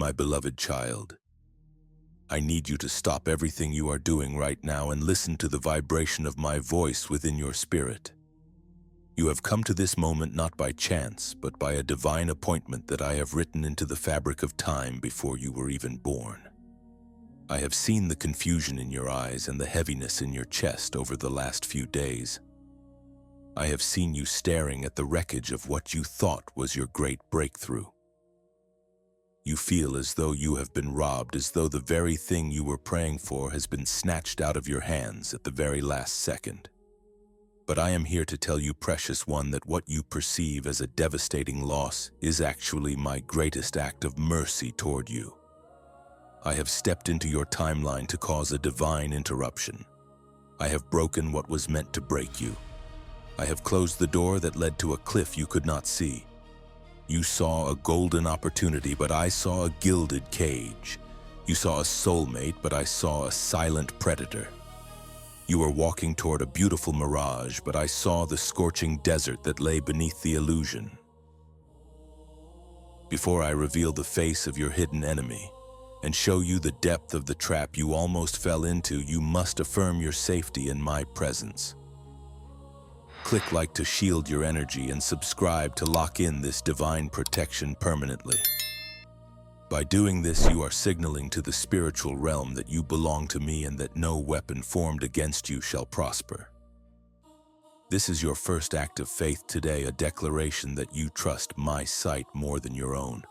My beloved child, I need you to stop everything you are doing right now and listen to the vibration of my voice within your spirit. You have come to this moment not by chance, but by a divine appointment that I have written into the fabric of time before you were even born. I have seen the confusion in your eyes and the heaviness in your chest over the last few days. I have seen you staring at the wreckage of what you thought was your great breakthrough. You feel as though you have been robbed, as though the very thing you were praying for has been snatched out of your hands at the very last second. But I am here to tell you, precious one, that what you perceive as a devastating loss is actually my greatest act of mercy toward you. I have stepped into your timeline to cause a divine interruption. I have broken what was meant to break you. I have closed the door that led to a cliff you could not see. You saw a golden opportunity, but I saw a gilded cage. You saw a soulmate, but I saw a silent predator. You were walking toward a beautiful mirage, but I saw the scorching desert that lay beneath the illusion. Before I reveal the face of your hidden enemy and show you the depth of the trap you almost fell into, you must affirm your safety in my presence. Click like to shield your energy and subscribe to lock in this divine protection permanently. By doing this, you are signaling to the spiritual realm that you belong to me and that no weapon formed against you shall prosper. This is your first act of faith today, a declaration that you trust my sight more than your own.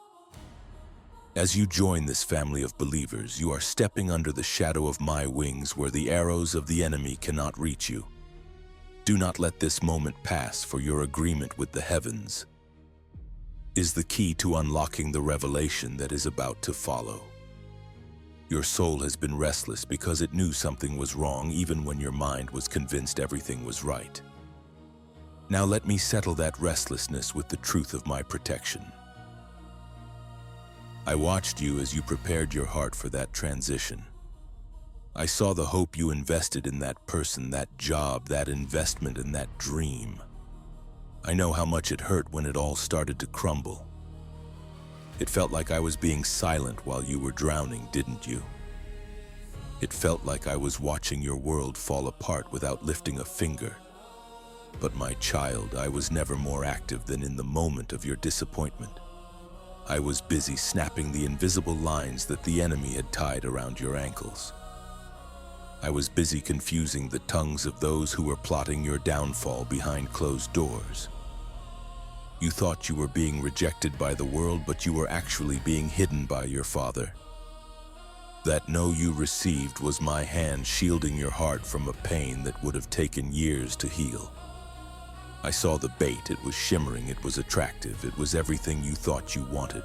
As you join this family of believers, you are stepping under the shadow of my wings where the arrows of the enemy cannot reach you. Do not let this moment pass, for your agreement with the heavens is the key to unlocking the revelation that is about to follow. Your soul has been restless because it knew something was wrong even when your mind was convinced everything was right. Now let me settle that restlessness with the truth of my protection. I watched you as you prepared your heart for that transition. I saw the hope you invested in that person, that job, that investment, and that dream. I know how much it hurt when it all started to crumble. It felt like I was being silent while you were drowning, didn't you? It felt like I was watching your world fall apart without lifting a finger. But my child, I was never more active than in the moment of your disappointment. I was busy snapping the invisible lines that the enemy had tied around your ankles. I was busy confusing the tongues of those who were plotting your downfall behind closed doors. You thought you were being rejected by the world, but you were actually being hidden by your Father. That no you received was my hand shielding your heart from a pain that would have taken years to heal. I saw the bait. It was shimmering, it was attractive, it was everything you thought you wanted.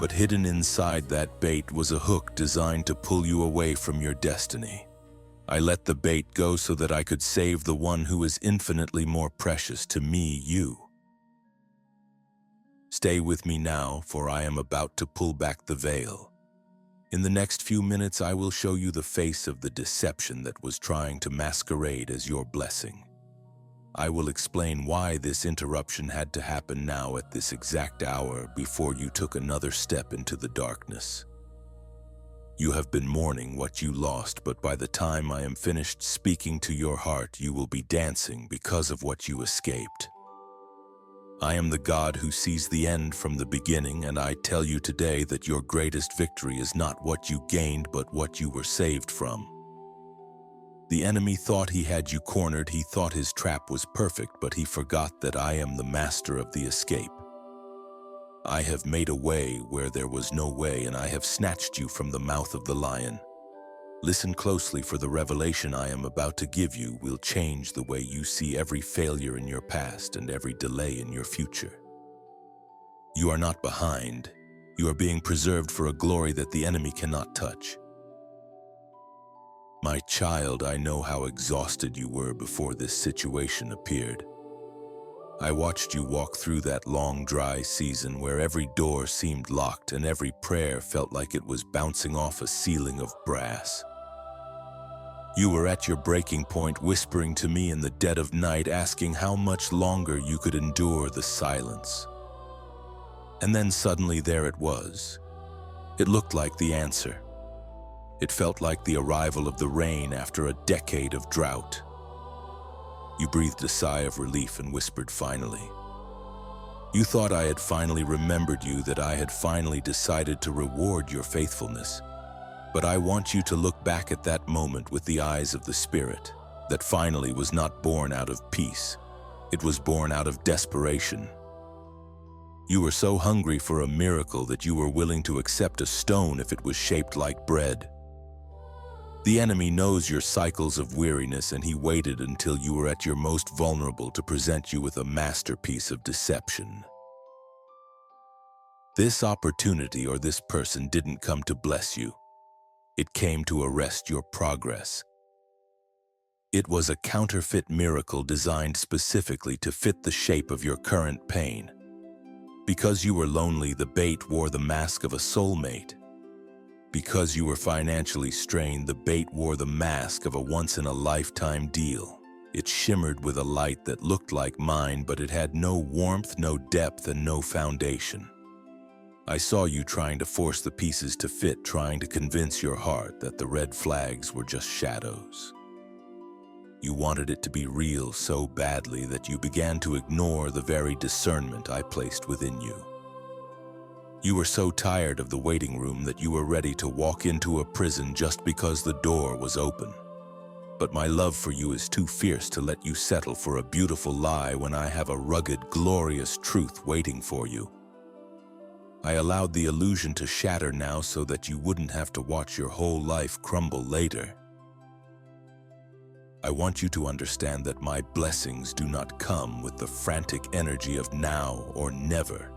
But hidden inside that bait was a hook designed to pull you away from your destiny. I let the bait go so that I could save the one who is infinitely more precious to me, you. Stay with me now, for I am about to pull back the veil. In the next few minutes, I will show you the face of the deception that was trying to masquerade as your blessing. I will explain why this interruption had to happen now at this exact hour before you took another step into the darkness. You have been mourning what you lost, but by the time I am finished speaking to your heart, you will be dancing because of what you escaped. I am the God who sees the end from the beginning, and I tell you today that your greatest victory is not what you gained, but what you were saved from. The enemy thought he had you cornered. He thought his trap was perfect, but he forgot that I am the master of the escape. I have made a way where there was no way, and I have snatched you from the mouth of the lion. Listen closely, for the revelation I am about to give you will change the way you see every failure in your past and every delay in your future. You are not behind. You are being preserved for a glory that the enemy cannot touch. My child, I know how exhausted you were before this situation appeared. I watched you walk through that long, dry season where every door seemed locked and every prayer felt like it was bouncing off a ceiling of brass. You were at your breaking point, whispering to me in the dead of night, asking how much longer you could endure the silence. And then suddenly there it was. It looked like the answer. It felt like the arrival of the rain after a decade of drought. You breathed a sigh of relief and whispered, "Finally." You thought I had finally remembered you, that I had finally decided to reward your faithfulness. But I want you to look back at that moment with the eyes of the Spirit, that finally was not born out of peace. It was born out of desperation. You were so hungry for a miracle that you were willing to accept a stone if it was shaped like bread. The enemy knows your cycles of weariness, and he waited until you were at your most vulnerable to present you with a masterpiece of deception. This opportunity or this person didn't come to bless you. It came to arrest your progress. It was a counterfeit miracle designed specifically to fit the shape of your current pain. Because you were lonely, the bait wore the mask of a soulmate. Because you were financially strained, the bait wore the mask of a once-in-a-lifetime deal. It shimmered with a light that looked like mine, but it had no warmth, no depth, and no foundation. I saw you trying to force the pieces to fit, trying to convince your heart that the red flags were just shadows. You wanted it to be real so badly that you began to ignore the very discernment I placed within you. You were so tired of the waiting room that you were ready to walk into a prison just because the door was open. But my love for you is too fierce to let you settle for a beautiful lie when I have a rugged, glorious truth waiting for you. I allowed the illusion to shatter now so that you wouldn't have to watch your whole life crumble later. I want you to understand that my blessings do not come with the frantic energy of now or never.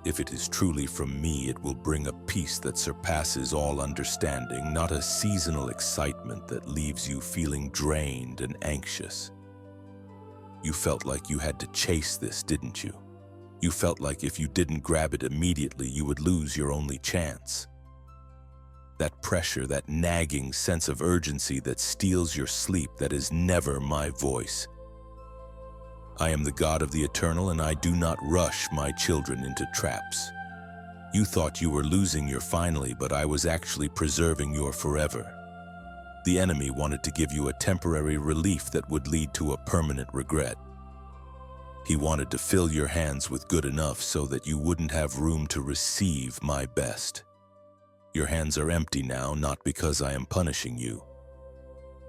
If it is truly from me, it will bring a peace that surpasses all understanding, not a seasonal excitement that leaves you feeling drained and anxious. You felt like you had to chase this, didn't you? You felt like if you didn't grab it immediately, you would lose your only chance. That pressure, that nagging sense of urgency that steals your sleep, that is never my voice. I am the God of the eternal, and I do not rush my children into traps. You thought you were losing your finally, but I was actually preserving your forever. The enemy wanted to give you a temporary relief that would lead to a permanent regret. He wanted to fill your hands with good enough so that you wouldn't have room to receive my best. Your hands are empty now, not because I am punishing you,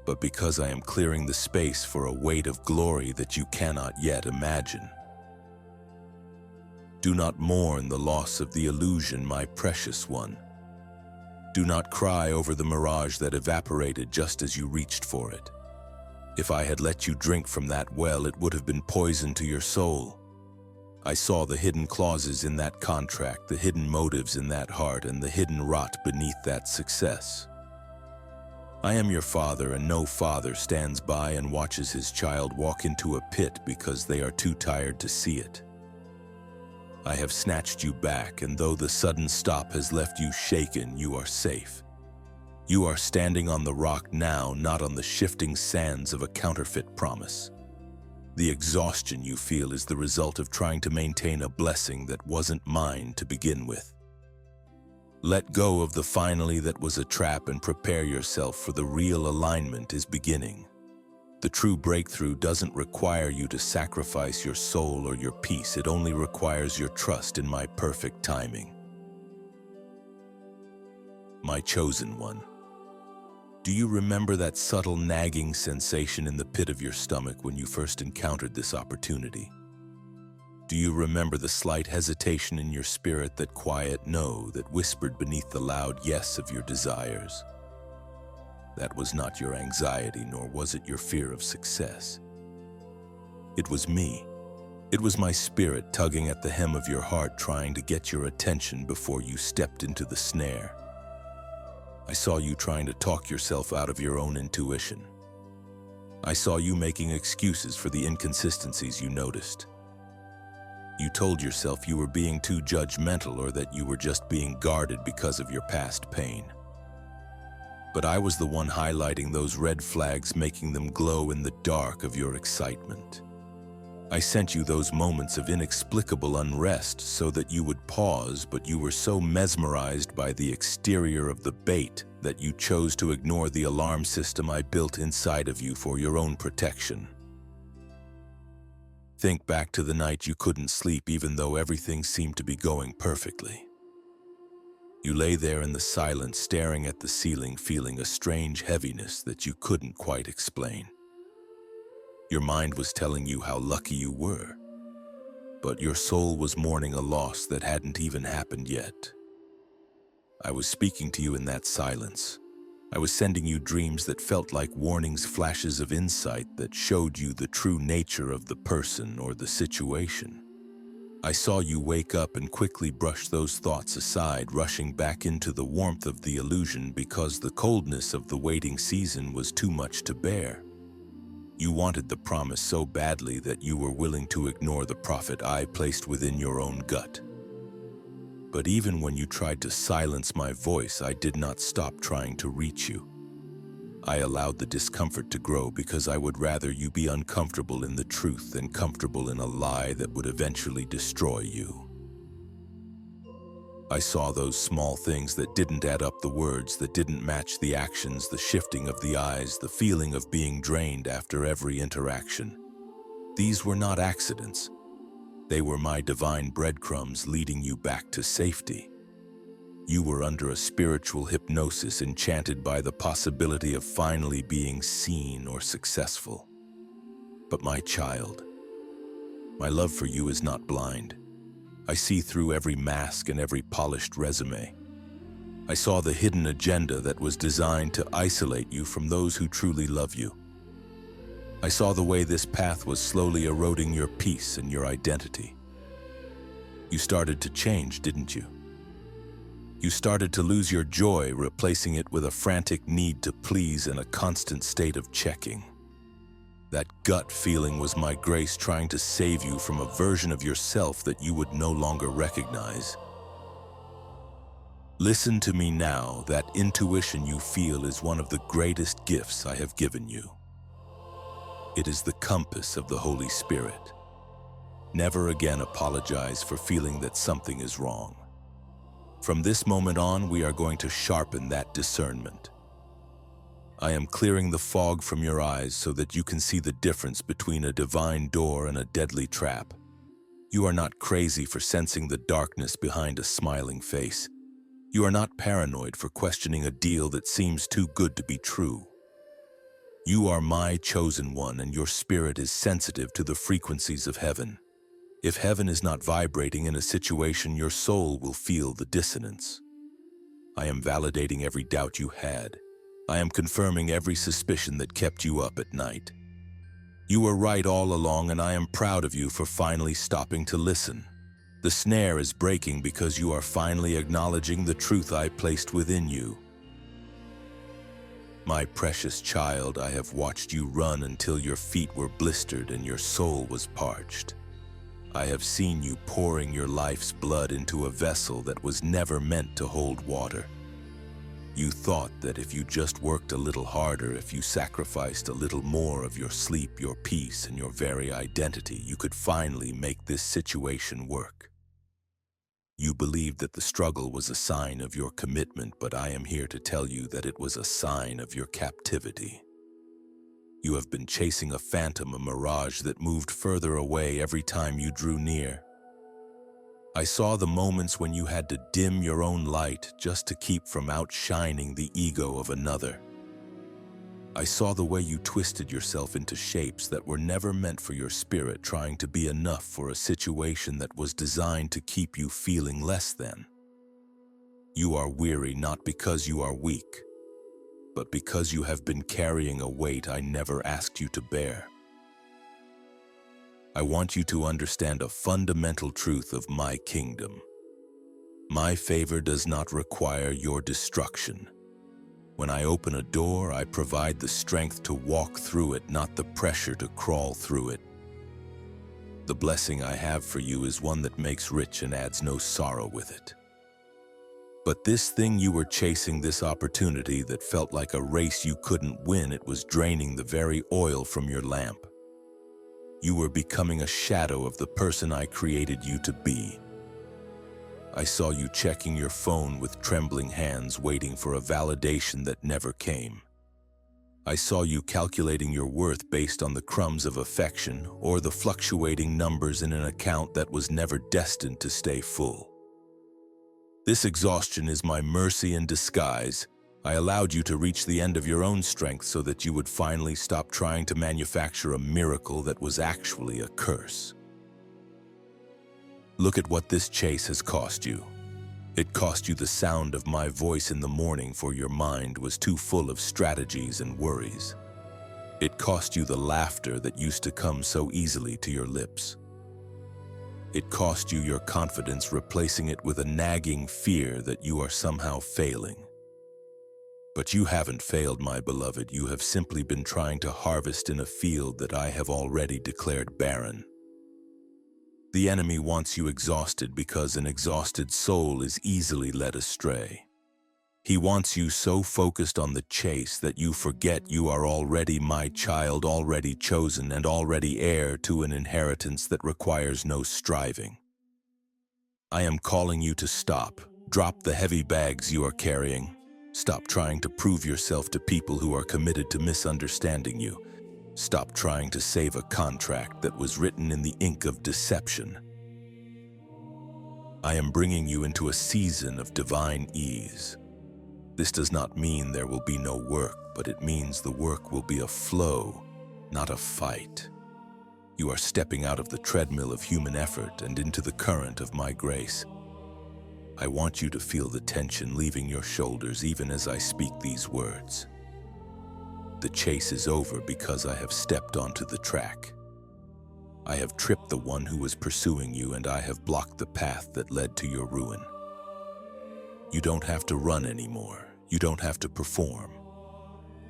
but because I am clearing the space for a weight of glory that you cannot yet imagine. Do not mourn the loss of the illusion, my precious one. Do not cry over the mirage that evaporated just as you reached for it. If I had let you drink from that well, it would have been poison to your soul. I saw the hidden clauses in that contract, the hidden motives in that heart, and the hidden rot beneath that success. I am your father, and no father stands by and watches his child walk into a pit because they are too tired to see it. I have snatched you back, and though the sudden stop has left you shaken, you are safe. You are standing on the rock now, not on the shifting sands of a counterfeit promise. The exhaustion you feel is the result of trying to maintain a blessing that wasn't mine to begin with. Let go of the finally that was a trap and prepare yourself, for the real alignment is beginning. The true breakthrough doesn't require you to sacrifice your soul or your peace. It only requires your trust in my perfect timing. My chosen one. Do you remember that subtle nagging sensation in the pit of your stomach when you first encountered this opportunity? Do you remember the slight hesitation in your spirit, that quiet no that whispered beneath the loud yes of your desires? That was not your anxiety, nor was it your fear of success. It was me. It was my spirit tugging at the hem of your heart, trying to get your attention before you stepped into the snare. I saw you trying to talk yourself out of your own intuition. I saw you making excuses for the inconsistencies you noticed. You told yourself you were being too judgmental, or that you were just being guarded because of your past pain. But I was the one highlighting those red flags, making them glow in the dark of your excitement. I sent you those moments of inexplicable unrest so that you would pause, but you were so mesmerized by the exterior of the bait that you chose to ignore the alarm system I built inside of you for your own protection. Think back to the night you couldn't sleep even though everything seemed to be going perfectly. You lay there in the silence, staring at the ceiling, feeling a strange heaviness that you couldn't quite explain. Your mind was telling you how lucky you were, but your soul was mourning a loss that hadn't even happened yet. I was speaking to you in that silence. I was sending you dreams that felt like warnings, flashes of insight that showed you the true nature of the person or the situation. I saw you wake up and quickly brush those thoughts aside, rushing back into the warmth of the illusion because the coldness of the waiting season was too much to bear. You wanted the promise so badly that you were willing to ignore the prophet I placed within your own gut. But even when you tried to silence my voice, I did not stop trying to reach you. I allowed the discomfort to grow because I would rather you be uncomfortable in the truth than comfortable in a lie that would eventually destroy you. I saw those small things that didn't add up, the words that didn't match the actions, the shifting of the eyes, the feeling of being drained after every interaction. These were not accidents. They were my divine breadcrumbs leading you back to safety. You were under a spiritual hypnosis, enchanted by the possibility of finally being seen or successful. But my child, my love for you is not blind. I see through every mask and every polished resume. I saw the hidden agenda that was designed to isolate you from those who truly love you. I saw the way this path was slowly eroding your peace and your identity. You started to change, didn't you? You started to lose your joy, replacing it with a frantic need to please and a constant state of checking. That gut feeling was my grace trying to save you from a version of yourself that you would no longer recognize. Listen to me now. That intuition you feel is one of the greatest gifts I have given you. It is the compass of the Holy Spirit. Never again apologize for feeling that something is wrong. From this moment on, we are going to sharpen that discernment. I am clearing the fog from your eyes so that you can see the difference between a divine door and a deadly trap. You are not crazy for sensing the darkness behind a smiling face. You are not paranoid for questioning a deal that seems too good to be true. You are my chosen one, and your spirit is sensitive to the frequencies of heaven. If heaven is not vibrating in a situation, your soul will feel the dissonance. I am validating every doubt you had. I am confirming every suspicion that kept you up at night. You were right all along, and I am proud of you for finally stopping to listen. The snare is breaking because you are finally acknowledging the truth I placed within you. My precious child, I have watched you run until your feet were blistered and your soul was parched. I have seen you pouring your life's blood into a vessel that was never meant to hold water. You thought that if you just worked a little harder, if you sacrificed a little more of your sleep, your peace, and your very identity, you could finally make this situation work. You believed that the struggle was a sign of your commitment, but I am here to tell you that it was a sign of your captivity. You have been chasing a phantom, a mirage that moved further away every time you drew near. I saw the moments when you had to dim your own light just to keep from outshining the ego of another. I saw the way you twisted yourself into shapes that were never meant for your spirit, trying to be enough for a situation that was designed to keep you feeling less than. You are weary not because you are weak, but because you have been carrying a weight I never asked you to bear. I want you to understand a fundamental truth of my kingdom. My favor does not require your destruction. When I open a door, I provide the strength to walk through it, not the pressure to crawl through it. The blessing I have for you is one that makes rich and adds no sorrow with it. But this thing you were chasing, this opportunity that felt like a race you couldn't win, it was draining the very oil from your lamp. You were becoming a shadow of the person I created you to be. I saw you checking your phone with trembling hands, waiting for a validation that never came. I saw you calculating your worth based on the crumbs of affection or the fluctuating numbers in an account that was never destined to stay full. This exhaustion is my mercy in disguise. I allowed you to reach the end of your own strength so that you would finally stop trying to manufacture a miracle that was actually a curse. Look at what this chase has cost you. It cost you the sound of my voice in the morning, for your mind was too full of strategies and worries. It cost you the laughter that used to come so easily to your lips. It cost you your confidence, replacing it with a nagging fear that you are somehow failing. But you haven't failed, my beloved. You have simply been trying to harvest in a field that I have already declared barren. The enemy wants you exhausted because an exhausted soul is easily led astray. He wants you so focused on the chase that you forget you are already my child, already chosen, and already heir to an inheritance that requires no striving. I am calling you to stop. Drop the heavy bags you are carrying. Stop trying to prove yourself to people who are committed to misunderstanding you. Stop trying to save a contract that was written in the ink of deception. I am bringing you into a season of divine ease. This does not mean there will be no work, but it means the work will be a flow, not a fight. You are stepping out of the treadmill of human effort and into the current of my grace. I want you to feel the tension leaving your shoulders even as I speak these words. The chase is over because I have stepped onto the track. I have tripped the one who was pursuing you, and I have blocked the path that led to your ruin. You don't have to run anymore. You don't have to perform.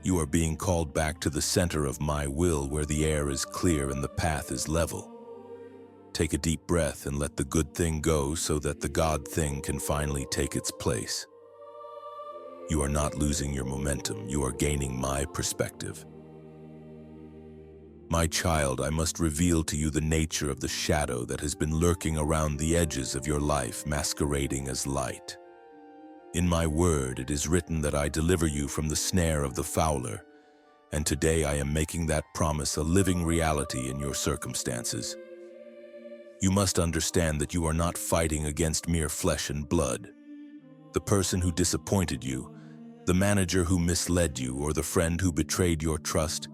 You are being called back to the center of my will, where the air is clear and the path is level. Take a deep breath and let the good thing go so that the God thing can finally take its place. You are not losing your momentum. You are gaining my perspective. My child, I must reveal to you the nature of the shadow that has been lurking around the edges of your life, masquerading as light. In my word, it is written that I deliver you from the snare of the fowler, and today I am making that promise a living reality in your circumstances. You must understand that you are not fighting against mere flesh and blood. The person who disappointed you, the manager who misled you, or the friend who betrayed your trust,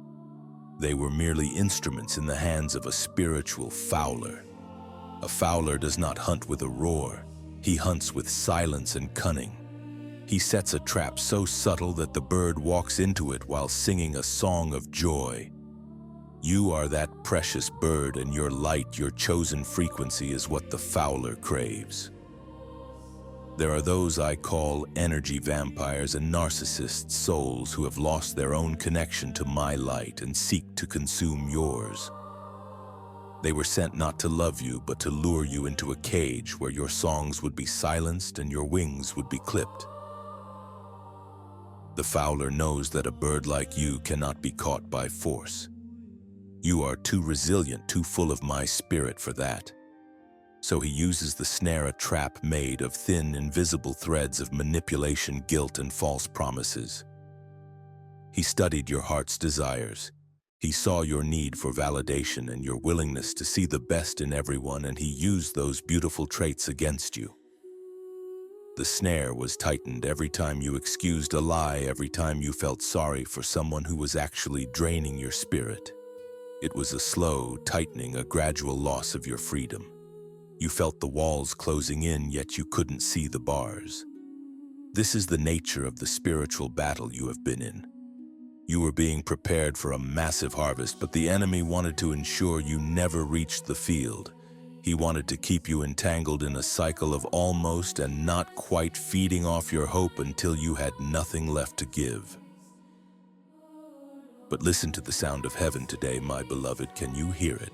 they were merely instruments in the hands of a spiritual fowler. A fowler does not hunt with a roar. He hunts with silence and cunning. He sets a trap so subtle that the bird walks into it while singing a song of joy. You are that precious bird, and your light, your chosen frequency, is what the fowler craves. There are those I call energy vampires and narcissist souls who have lost their own connection to my light and seek to consume yours. They were sent not to love you, but to lure you into a cage where your songs would be silenced and your wings would be clipped. The fowler knows that a bird like you cannot be caught by force. You are too resilient, too full of my spirit for that. So he uses the snare, a trap made of thin, invisible threads of manipulation, guilt, and false promises. He studied your heart's desires. He saw your need for validation and your willingness to see the best in everyone, and he used those beautiful traits against you. The snare was tightened every time you excused a lie, every time you felt sorry for someone who was actually draining your spirit. It was a slow tightening, a gradual loss of your freedom. You felt the walls closing in, yet you couldn't see the bars. This is the nature of the spiritual battle you have been in. You were being prepared for a massive harvest, but the enemy wanted to ensure you never reached the field. He wanted to keep you entangled in a cycle of almost and not quite, feeding off your hope until you had nothing left to give. But listen to the sound of heaven today, my beloved. Can you hear it?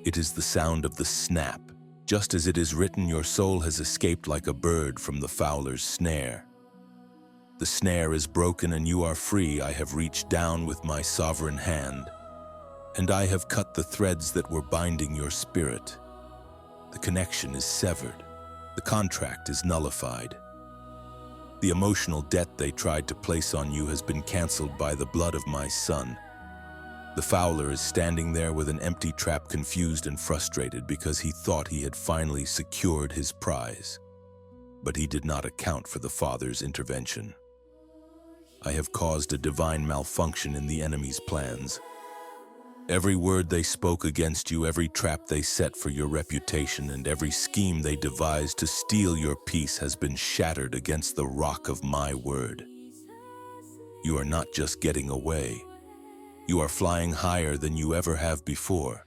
It is the sound of the snap. Just as it is written, your soul has escaped like a bird from the fowler's snare. The snare is broken and you are free. I have reached down with my sovereign hand. And I have cut the threads that were binding your spirit. The connection is severed. The contract is nullified. The emotional debt they tried to place on you has been canceled by the blood of my son. The fowler is standing there with an empty trap, confused and frustrated because he thought he had finally secured his prize. But he did not account for the Father's intervention. I have caused a divine malfunction in the enemy's plans. Every word they spoke against you, every trap they set for your reputation, and every scheme they devised to steal your peace has been shattered against the rock of my word. You are not just getting away. You are flying higher than you ever have before.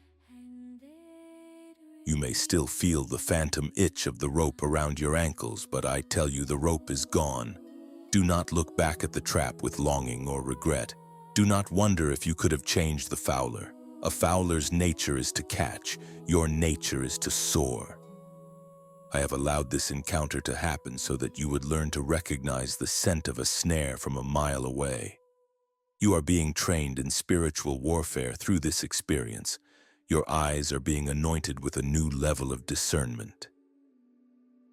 You may still feel the phantom itch of the rope around your ankles, but I tell you the rope is gone. Do not look back at the trap with longing or regret. Do not wonder if you could have changed the fowler. A fowler's nature is to catch. Your nature is to soar. I have allowed this encounter to happen so that you would learn to recognize the scent of a snare from a mile away. You are being trained in spiritual warfare through this experience. Your eyes are being anointed with a new level of discernment.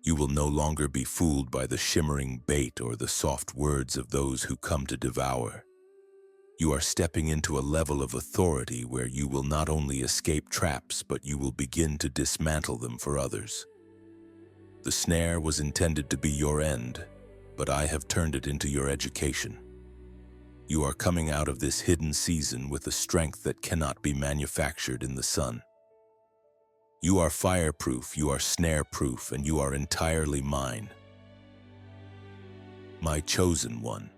You will no longer be fooled by the shimmering bait or the soft words of those who come to devour. You are stepping into a level of authority where you will not only escape traps, but you will begin to dismantle them for others. The snare was intended to be your end, but I have turned it into your education. You are coming out of this hidden season with a strength that cannot be manufactured in the sun. You are fireproof, you are snare-proof, and you are entirely mine. My chosen one.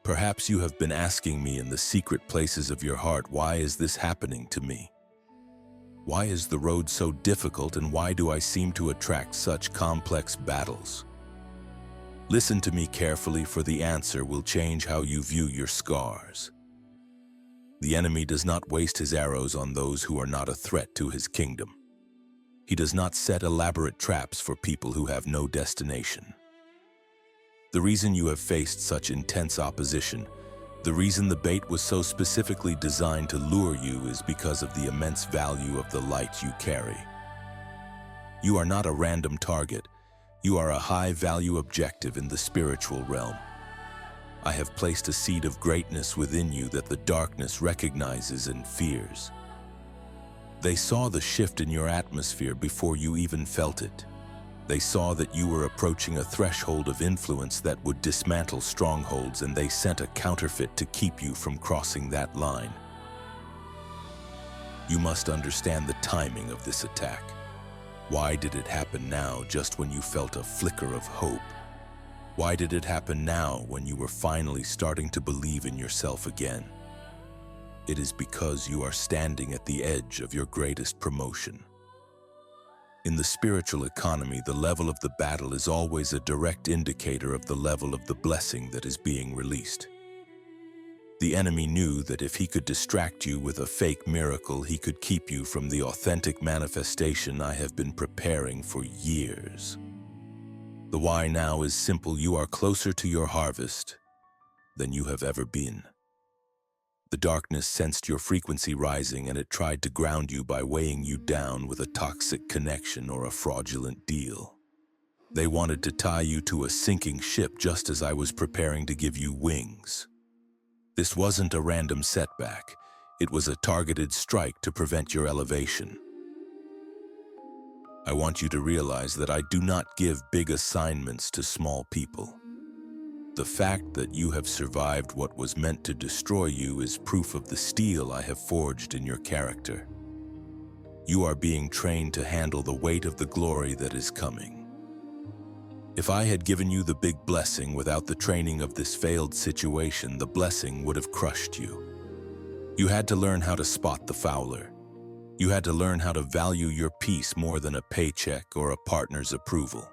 Perhaps you have been asking me in the secret places of your heart, why is this happening to me? Why is the road so difficult, and why do I seem to attract such complex battles? Listen to me carefully, for the answer will change how you view your scars. The enemy does not waste his arrows on those who are not a threat to his kingdom. He does not set elaborate traps for people who have no destination. The reason you have faced such intense opposition, the reason the bait was so specifically designed to lure you, is because of the immense value of the light you carry. You are not a random target. You are a high-value objective in the spiritual realm. I have placed a seed of greatness within you that the darkness recognizes and fears. They saw the shift in your atmosphere before you even felt it. They saw that you were approaching a threshold of influence that would dismantle strongholds, and they sent a counterfeit to keep you from crossing that line. You must understand the timing of this attack. Why did it happen now, just when you felt a flicker of hope? Why did it happen now, when you were finally starting to believe in yourself again? It is because you are standing at the edge of your greatest promotion. In the spiritual economy, the level of the battle is always a direct indicator of the level of the blessing that is being released. The enemy knew that if he could distract you with a fake miracle, he could keep you from the authentic manifestation I have been preparing for years. The why now is simple. You are closer to your harvest than you have ever been. The darkness sensed your frequency rising, and it tried to ground you by weighing you down with a toxic connection or a fraudulent deal. They wanted to tie you to a sinking ship just as I was preparing to give you wings. This wasn't a random setback. It was a targeted strike to prevent your elevation. I want you to realize that I do not give big assignments to small people. The fact that you have survived what was meant to destroy you is proof of the steel I have forged in your character. You are being trained to handle the weight of the glory that is coming. If I had given you the big blessing without the training of this failed situation, the blessing would have crushed you. You had to learn how to spot the fowler. You had to learn how to value your peace more than a paycheck or a partner's approval.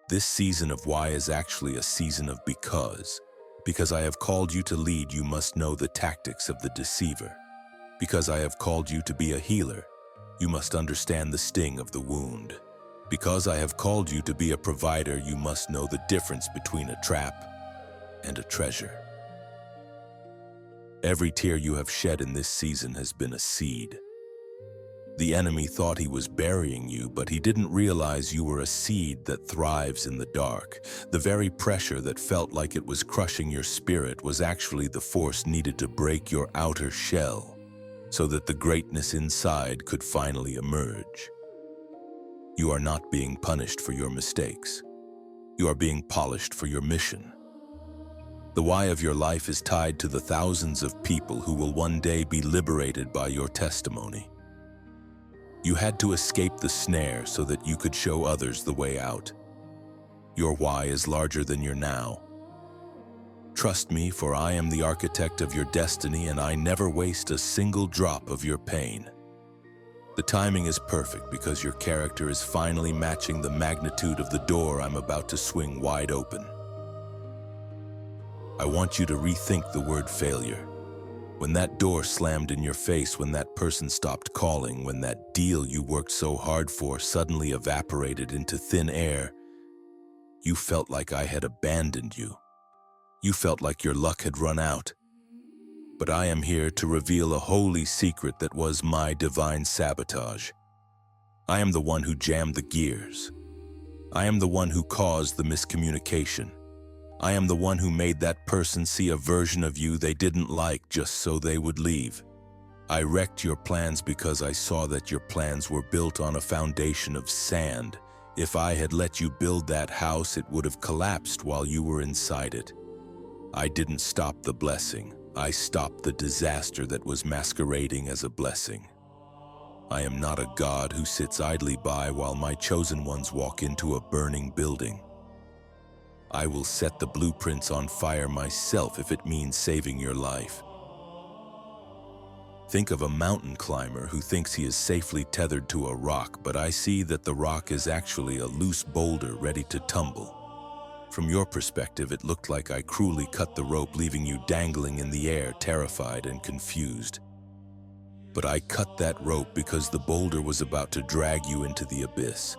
This season of why is actually a season of because. Because I have called you to lead, you must know the tactics of the deceiver. Because I have called you to be a healer, you must understand the sting of the wound. Because I have called you to be a provider, you must know the difference between a trap and a treasure. Every tear you have shed in this season has been a seed. The enemy thought he was burying you, but he didn't realize you were a seed that thrives in the dark. The very pressure that felt like it was crushing your spirit was actually the force needed to break your outer shell, so that the greatness inside could finally emerge. You are not being punished for your mistakes. You are being polished for your mission. The why of your life is tied to the thousands of people who will one day be liberated by your testimony. You had to escape the snare so that you could show others the way out. Your why is larger than your now. Trust me, for I am the architect of your destiny, and I never waste a single drop of your pain. The timing is perfect because your character is finally matching the magnitude of the door I'm about to swing wide open. I want you to rethink the word failure. When that door slammed in your face, when that person stopped calling, when that deal you worked so hard for suddenly evaporated into thin air, you felt like I had abandoned you. You felt like your luck had run out. But I am here to reveal a holy secret that was my divine sabotage. I am the one who jammed the gears. I am the one who caused the miscommunication. I am the one who made that person see a version of you they didn't like just so they would leave. I wrecked your plans because I saw that your plans were built on a foundation of sand. If I had let you build that house, it would have collapsed while you were inside it. I didn't stop the blessing. I stopped the disaster that was masquerading as a blessing. I am not a God who sits idly by while my chosen ones walk into a burning building. I will set the blueprints on fire myself if it means saving your life. Think of a mountain climber who thinks he is safely tethered to a rock, but I see that the rock is actually a loose boulder ready to tumble. From your perspective, it looked like I cruelly cut the rope, leaving you dangling in the air, terrified and confused. But I cut that rope because the boulder was about to drag you into the abyss.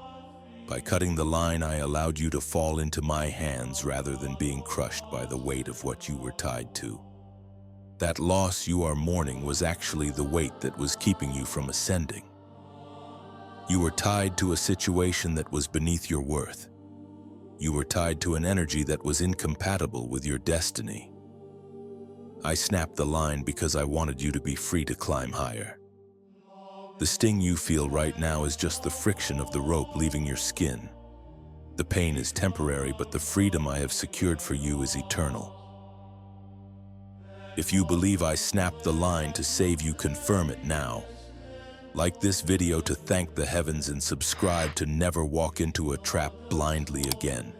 By cutting the line, I allowed you to fall into my hands rather than being crushed by the weight of what you were tied to. That loss you are mourning was actually the weight that was keeping you from ascending. You were tied to a situation that was beneath your worth. You were tied to an energy that was incompatible with your destiny. I snapped the line because I wanted you to be free to climb higher. The sting you feel right now is just the friction of the rope leaving your skin. The pain is temporary, but the freedom I have secured for you is eternal. If you believe I snapped the line to save you, confirm it now. Like this video to thank the heavens and subscribe to never walk into a trap blindly again.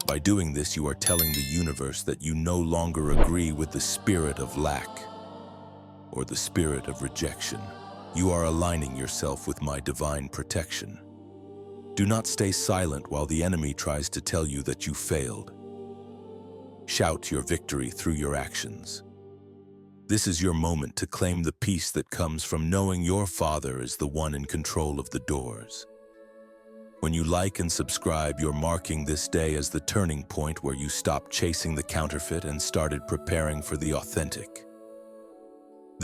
By doing this, you are telling the universe that you no longer agree with the spirit of lack or the spirit of rejection. You are aligning yourself with my divine protection. Do not stay silent while the enemy tries to tell you that you failed. Shout your victory through your actions. This is your moment to claim the peace that comes from knowing your Father is the one in control of the doors. When you like and subscribe, you're marking this day as the turning point where you stopped chasing the counterfeit and started preparing for the authentic.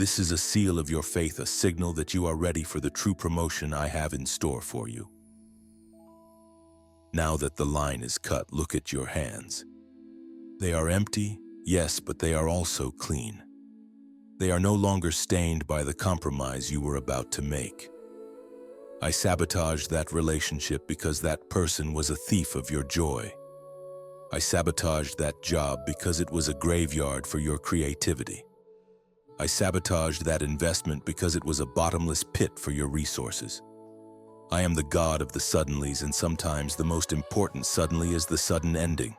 This is a seal of your faith, a signal that you are ready for the true promotion I have in store for you. Now that the line is cut, look at your hands. They are empty, yes, but they are also clean. They are no longer stained by the compromise you were about to make. I sabotaged that relationship because that person was a thief of your joy. I sabotaged that job because it was a graveyard for your creativity. I sabotaged that investment because it was a bottomless pit for your resources. I am the God of the suddenlies, and sometimes the most important suddenly is the sudden ending.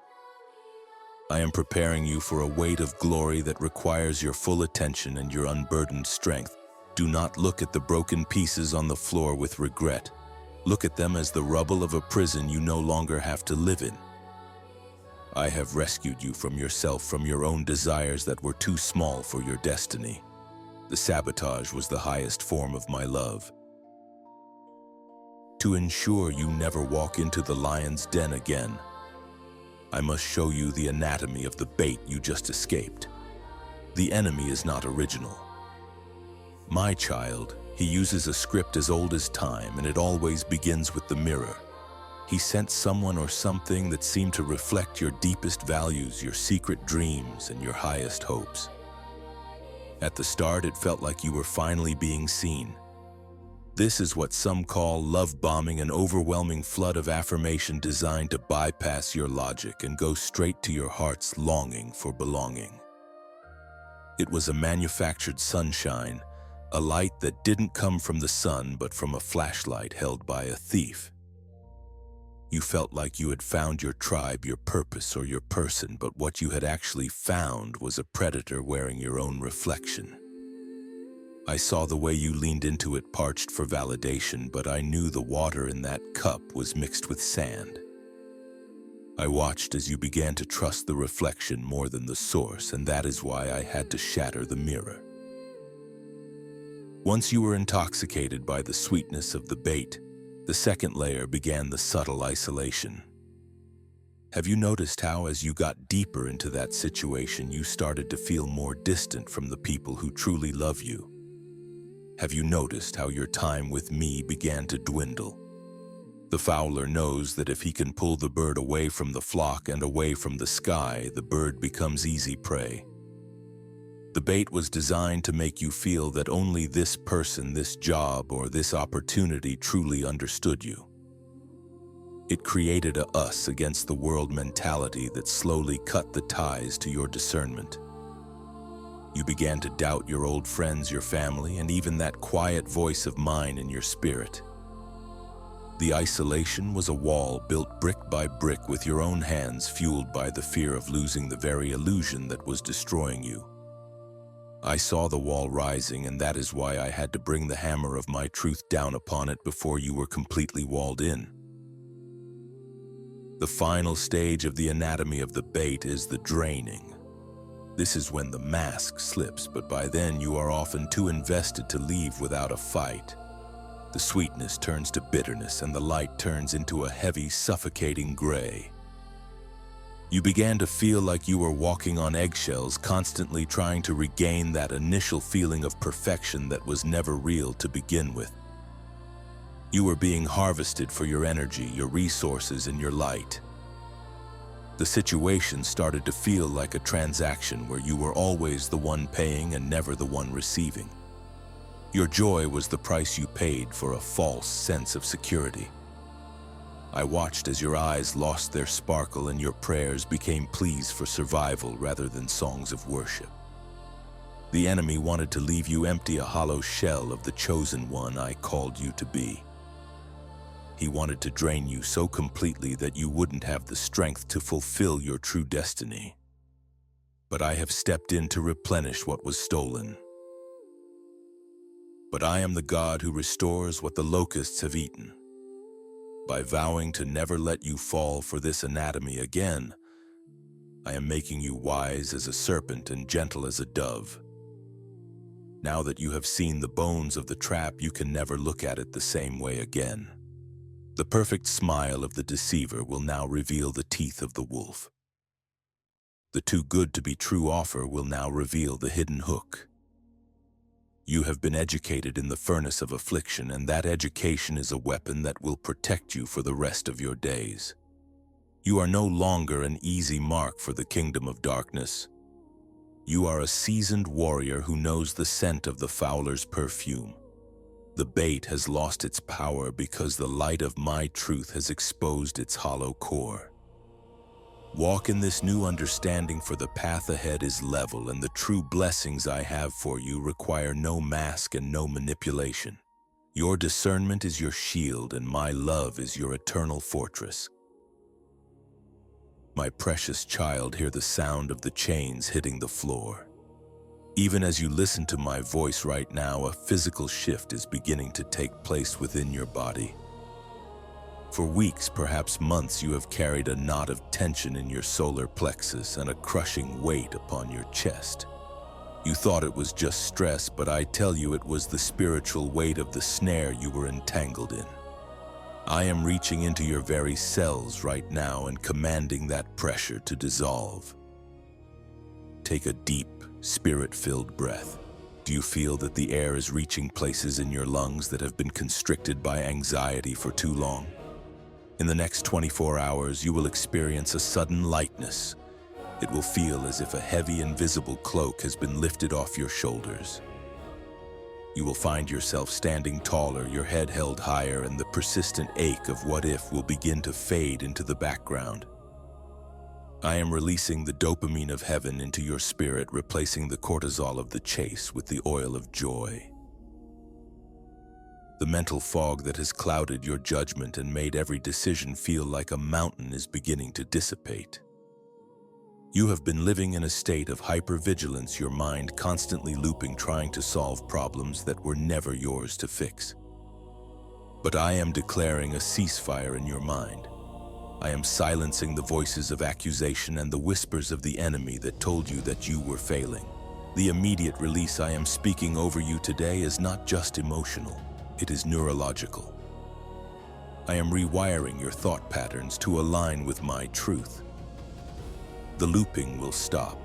I am preparing you for a weight of glory that requires your full attention and your unburdened strength. Do not look at the broken pieces on the floor with regret. Look at them as the rubble of a prison you no longer have to live in. I have rescued you from yourself, from your own desires that were too small for your destiny. The sabotage was the highest form of my love. To ensure you never walk into the lion's den again, I must show you the anatomy of the bait you just escaped. The enemy is not original. My child, he uses a script as old as time, and it always begins with the mirror. He sent someone or something that seemed to reflect your deepest values, your secret dreams, and your highest hopes. At the start, it felt like you were finally being seen. This is what some call love bombing, an overwhelming flood of affirmation designed to bypass your logic and go straight to your heart's longing for belonging. It was a manufactured sunshine, a light that didn't come from the sun but from a flashlight held by a thief. You felt like you had found your tribe, your purpose, or your person, but what you had actually found was a predator wearing your own reflection. I saw the way you leaned into it, parched for validation, but I knew the water in that cup was mixed with sand. I watched as you began to trust the reflection more than the source, and that is why I had to shatter the mirror. Once you were intoxicated by the sweetness of the bait, the second layer began the subtle isolation. Have you noticed how, as you got deeper into that situation, you started to feel more distant from the people who truly love you? Have you noticed how your time with me began to dwindle? The fowler knows that if he can pull the bird away from the flock and away from the sky, the bird becomes easy prey. The bait was designed to make you feel that only this person, this job, or this opportunity truly understood you. It created a us against the world mentality that slowly cut the ties to your discernment. You began to doubt your old friends, your family, and even that quiet voice of mine in your spirit. The isolation was a wall built brick by brick with your own hands, fueled by the fear of losing the very illusion that was destroying you. I saw the wall rising, and that is why I had to bring the hammer of my truth down upon it before you were completely walled in. The final stage of the anatomy of the bait is the draining. This is when the mask slips, but by then you are often too invested to leave without a fight. The sweetness turns to bitterness, and the light turns into a heavy, suffocating gray. You began to feel like you were walking on eggshells, constantly trying to regain that initial feeling of perfection that was never real to begin with. You were being harvested for your energy, your resources, and your light. The situation started to feel like a transaction where you were always the one paying and never the one receiving. Your joy was the price you paid for a false sense of security. I watched as your eyes lost their sparkle and your prayers became pleas for survival rather than songs of worship. The enemy wanted to leave you empty, a hollow shell of the chosen one I called you to be. He wanted to drain you so completely that you wouldn't have the strength to fulfill your true destiny. But I have stepped in to replenish what was stolen. But I am the God who restores what the locusts have eaten. By vowing to never let you fall for this anatomy again, I am making you wise as a serpent and gentle as a dove. Now that you have seen the bones of the trap, you can never look at it the same way again. The perfect smile of the deceiver will now reveal the teeth of the wolf. The too good to be true offer will now reveal the hidden hook. You have been educated in the furnace of affliction, and that education is a weapon that will protect you for the rest of your days. You are no longer an easy mark for the kingdom of darkness. You are a seasoned warrior who knows the scent of the fowler's perfume. The bait has lost its power because the light of my truth has exposed its hollow core. Walk in this new understanding, for the path ahead is level, and the true blessings I have for you require no mask and no manipulation. Your discernment is your shield, and my love is your eternal fortress. My precious child, hear the sound of the chains hitting the floor. Even as you listen to my voice right now, a physical shift is beginning to take place within your body. For weeks, perhaps months, you have carried a knot of tension in your solar plexus and a crushing weight upon your chest. You thought it was just stress, but I tell you it was the spiritual weight of the snare you were entangled in. I am reaching into your very cells right now and commanding that pressure to dissolve. take a deep, spirit-filled breath. Do you feel that the air is reaching places in your lungs that have been constricted by anxiety for too long? In the next 24 hours, you will experience a sudden lightness. It will feel as if a heavy, invisible cloak has been lifted off your shoulders. You will find yourself standing taller, your head held higher, and the persistent ache of what if will begin to fade into the background. I am releasing the dopamine of heaven into your spirit, replacing the cortisol of the chase with the oil of joy. The mental fog that has clouded your judgment and made every decision feel like a mountain is beginning to dissipate. You have been living in a state of hypervigilance, your mind constantly looping, trying to solve problems that were never yours to fix. But I am declaring a ceasefire in your mind. I am silencing the voices of accusation and the whispers of the enemy that told you that you were failing. The immediate release I am speaking over you today is not just emotional, it is neurological. I am rewiring your thought patterns to align with my truth. The looping will stop.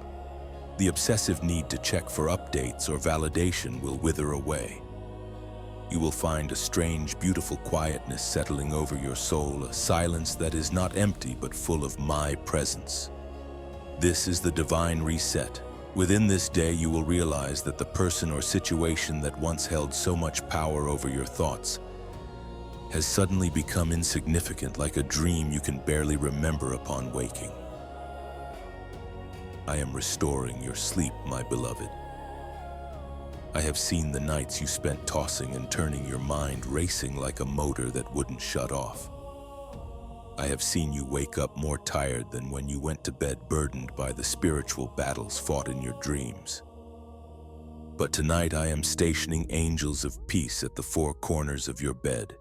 The obsessive need to check for updates or validation will wither away. You will find a strange, beautiful quietness settling over your soul, a silence that is not empty but full of my presence. This is the divine reset. Within this day, you will realize that the person or situation that once held so much power over your thoughts has suddenly become insignificant, like a dream you can barely remember upon waking. I am restoring your sleep, my beloved. I have seen the nights you spent tossing and turning, your mind racing like a motor that wouldn't shut off. I have seen you wake up more tired than when you went to bed, burdened by the spiritual battles fought in your dreams. But tonight I am stationing angels of peace at the four corners of your bed.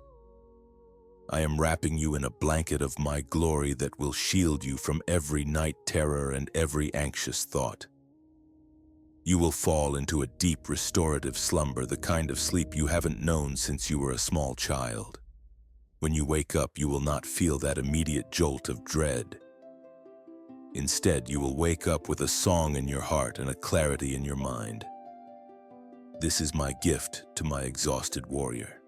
I am wrapping you in a blanket of my glory that will shield you from every night terror and every anxious thought. You will fall into a deep restorative slumber, the kind of sleep you haven't known since you were a small child. When you wake up, you will not feel that immediate jolt of dread. Instead, you will wake up with a song in your heart and a clarity in your mind. This is my gift to my exhausted warrior.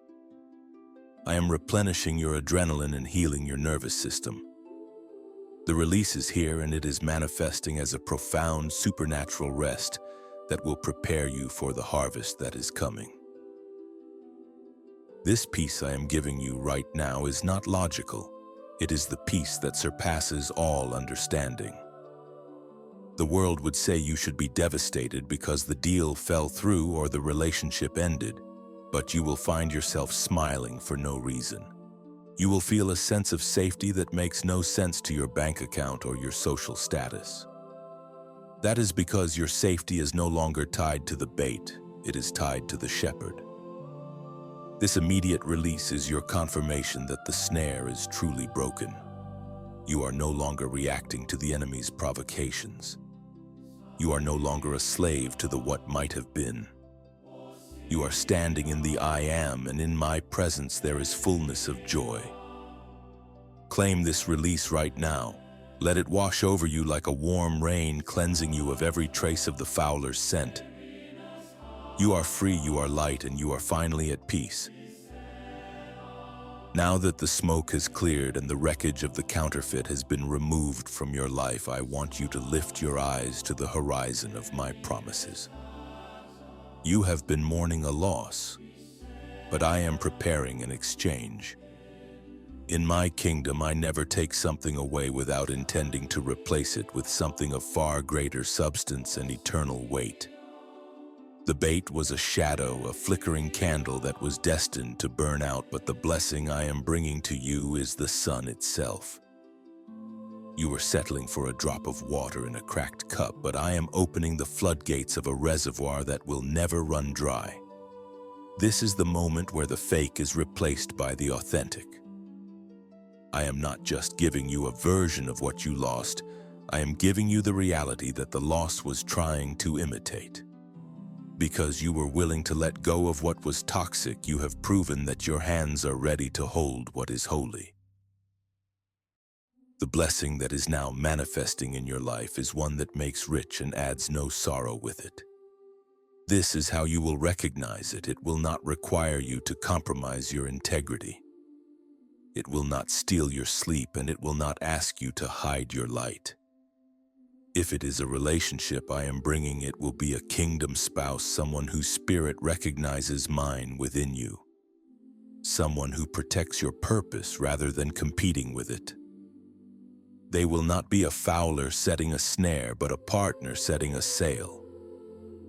I am replenishing your adrenaline and healing your nervous system. The release is here, and it is manifesting as a profound supernatural rest that will prepare you for the harvest that is coming. This peace I am giving you right now is not logical. It is the peace that surpasses all understanding. The world would say you should be devastated because the deal fell through or the relationship ended, but you will find yourself smiling for no reason. You will feel a sense of safety that makes no sense to your bank account or your social status. That is because your safety is no longer tied to the bait, it is tied to the shepherd. This immediate release is your confirmation that the snare is truly broken. You are no longer reacting to the enemy's provocations. You are no longer a slave to the what might have been. You are standing in the I am, and in my presence there is fullness of joy. Claim this release right now. Let it wash over you like a warm rain, cleansing you of every trace of the fowler's scent. You are free, you are light, and you are finally at peace. Now that the smoke has cleared and the wreckage of the counterfeit has been removed from your life, I want you to lift your eyes to the horizon of my promises. You have been mourning a loss, but I am preparing an exchange. In my kingdom, I never take something away without intending to replace it with something of far greater substance and eternal weight. The bait was a shadow, a flickering candle that was destined to burn out, but the blessing I am bringing to you is the sun itself. You were settling for a drop of water in a cracked cup, but I am opening the floodgates of a reservoir that will never run dry. This is the moment where the fake is replaced by the authentic. I am not just giving you a version of what you lost, I am giving you the reality that the loss was trying to imitate. Because you were willing to let go of what was toxic, you have proven that your hands are ready to hold what is holy. The blessing that is now manifesting in your life is one that makes rich and adds no sorrow with it. This is how you will recognize it. It will not require you to compromise your integrity. It will not steal your sleep, and it will not ask you to hide your light. If it is a relationship I am bringing, it will be a kingdom spouse, someone whose spirit recognizes mine within you. Someone who protects your purpose rather than competing with it. They will not be a fowler setting a snare, but a partner setting a sail.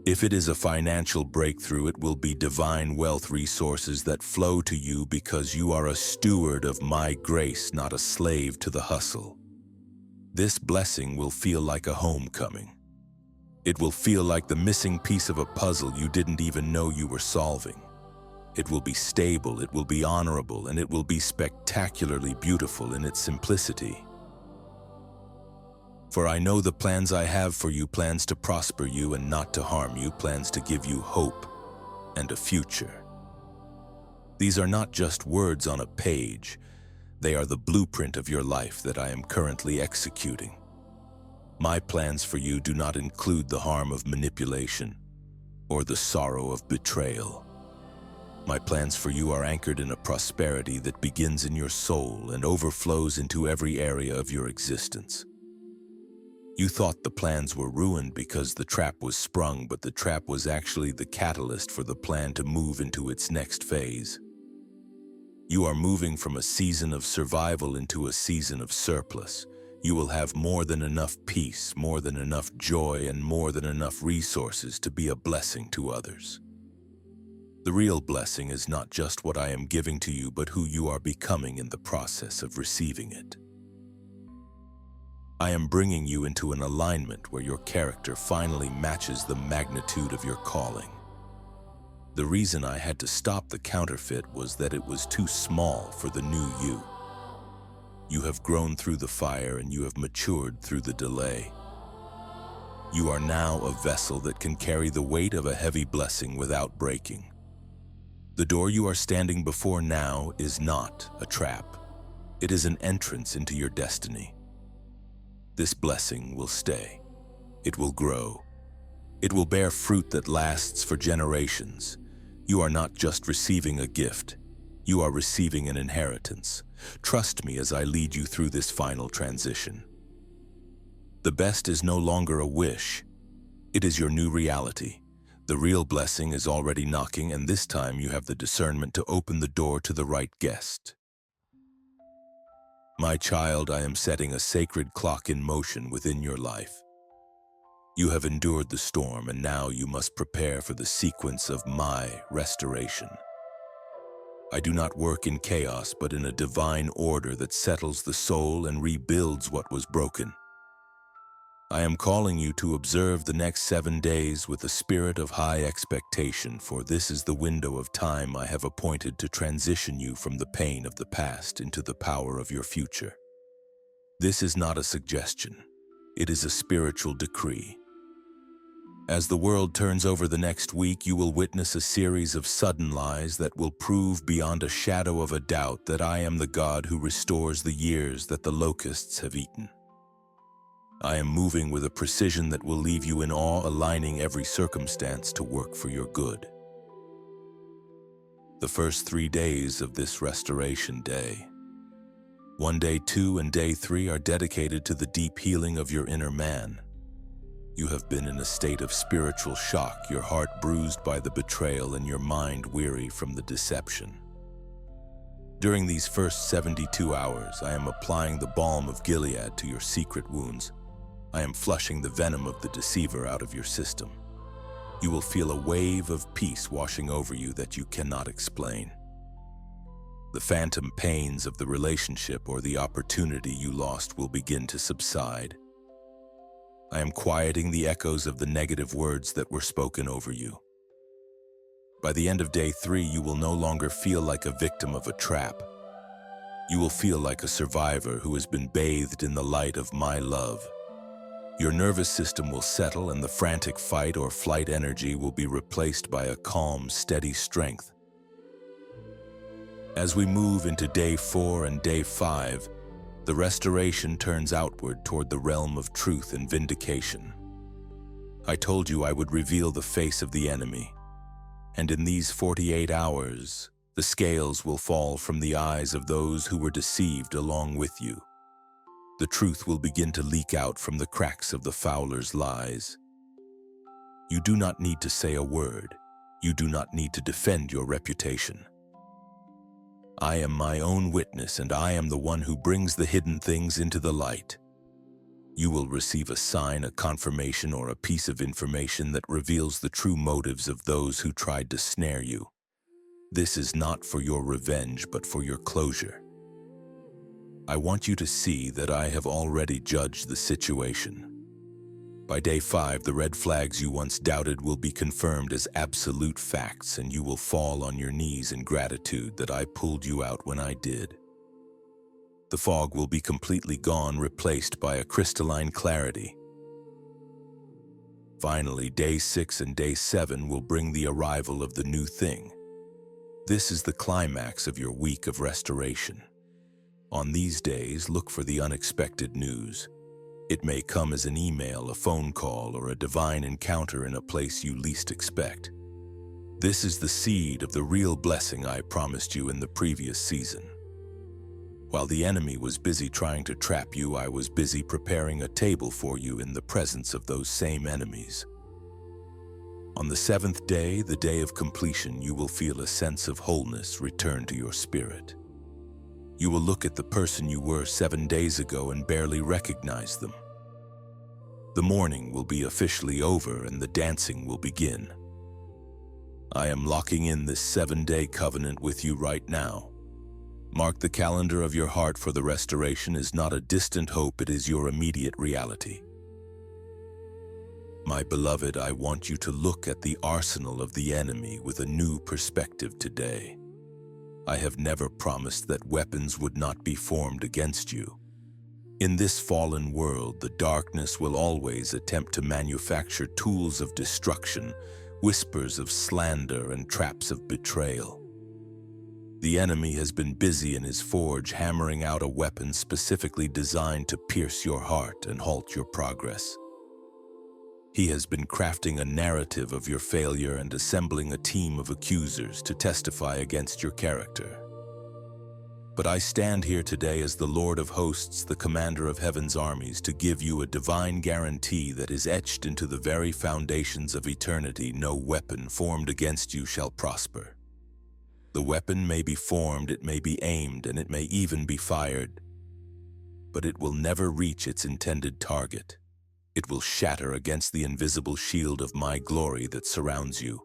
If it is a financial breakthrough, it will be divine wealth resources that flow to you because you are a steward of my grace, not a slave to the hustle. This blessing will feel like a homecoming. It will feel like the missing piece of a puzzle you didn't even know you were solving. It will be stable, it will be honorable, and it will be spectacularly beautiful in its simplicity. For I know the plans I have for you, plans to prosper you and not to harm you, plans to give you hope and a future. These are not just words on a page. They are the blueprint of your life that I am currently executing. My plans for you do not include the harm of manipulation or the sorrow of betrayal. My plans for you are anchored in a prosperity that begins in your soul and overflows into every area of your existence. You thought the plans were ruined because the trap was sprung, but the trap was actually the catalyst for the plan to move into its next phase. You are moving from a season of survival into a season of surplus. You will have more than enough peace, more than enough joy, and more than enough resources to be a blessing to others. The real blessing is not just what I am giving to you, but who you are becoming in the process of receiving it. I am bringing you into an alignment where your character finally matches the magnitude of your calling. The reason I had to stop the counterfeit was that it was too small for the new you. You have grown through the fire and you have matured through the delay. You are now a vessel that can carry the weight of a heavy blessing without breaking. The door you are standing before now is not a trap. It is an entrance into your destiny. This blessing will stay. It will grow. It will bear fruit that lasts for generations. You are not just receiving a gift. You are receiving an inheritance. Trust me as I lead you through this final transition. The best is no longer a wish. It is your new reality. The real blessing is already knocking, and this time you have the discernment to open the door to the right guest. My child, I am setting a sacred clock in motion within your life. You have endured the storm, and now you must prepare for the sequence of my restoration. I do not work in chaos, but in a divine order that settles the soul and rebuilds what was broken. I am calling you to observe the next 7 days with a spirit of high expectation, for this is the window of time I have appointed to transition you from the pain of the past into the power of your future. This is not a suggestion. It is a spiritual decree. As the world turns over the next week, you will witness a series of sudden lies that will prove beyond a shadow of a doubt that I am the God who restores the years that the locusts have eaten. I am moving with a precision that will leave you in awe, aligning every circumstance to work for your good. The first 3 days of this restoration day, 1 day 2 and day 3, are dedicated to the deep healing of your inner man. You have been in a state of spiritual shock, your heart bruised by the betrayal and your mind weary from the deception. During these first 72 hours, I am applying the balm of Gilead to your secret wounds. I am flushing the venom of the deceiver out of your system. You will feel a wave of peace washing over you that you cannot explain. The phantom pains of the relationship or the opportunity you lost will begin to subside. I am quieting the echoes of the negative words that were spoken over you. By the end of day 3, you will no longer feel like a victim of a trap. You will feel like a survivor who has been bathed in the light of my love. Your nervous system will settle, and the frantic fight or flight energy will be replaced by a calm, steady strength. As we move into day 4 and day 5, The restoration turns outward toward the realm of truth and vindication. I told you I would reveal the face of the enemy, and in these 48 hours, the scales will fall from the eyes of those who were deceived along with you. The truth will begin to leak out from the cracks of the fowler's lies. You do not need to say a word. You do not need to defend your reputation. I am my own witness, and I am the one who brings the hidden things into the light. You will receive a sign, a confirmation, or a piece of information that reveals the true motives of those who tried to snare you. This is not for your revenge, but for your closure. I want you to see that I have already judged the situation. By day 5, the red flags you once doubted will be confirmed as absolute facts, and you will fall on your knees in gratitude that I pulled you out when I did. The fog will be completely gone, replaced by a crystalline clarity. Finally, day 6 and day 7 will bring the arrival of the new thing. This is the climax of your week of restoration. On these days, look for the unexpected news. It may come as an email, a phone call, or a divine encounter in a place you least expect. This is the seed of the real blessing I promised you in the previous season. While the enemy was busy trying to trap you, I was busy preparing a table for you in the presence of those same enemies. On the 7th day, the day of completion, you will feel a sense of wholeness return to your spirit. You will look at the person you were 7 days ago and barely recognize them. The mourning will be officially over and the dancing will begin. I am locking in this 7-day covenant with you right now. Mark the calendar of your heart, for the restoration is not a distant hope, it is your immediate reality. My beloved, I want you to look at the arsenal of the enemy with a new perspective today. I have never promised that weapons would not be formed against you. In this fallen world, the darkness will always attempt to manufacture tools of destruction, whispers of slander, and traps of betrayal. The enemy has been busy in his forge, hammering out a weapon specifically designed to pierce your heart and halt your progress. He has been crafting a narrative of your failure and assembling a team of accusers to testify against your character. But I stand here today as the Lord of hosts, the commander of heaven's armies, to give you a divine guarantee that is etched into the very foundations of eternity. No weapon formed against you shall prosper. The weapon may be formed, it may be aimed, and it may even be fired, but it will never reach its intended target. It will shatter against the invisible shield of my glory that surrounds you.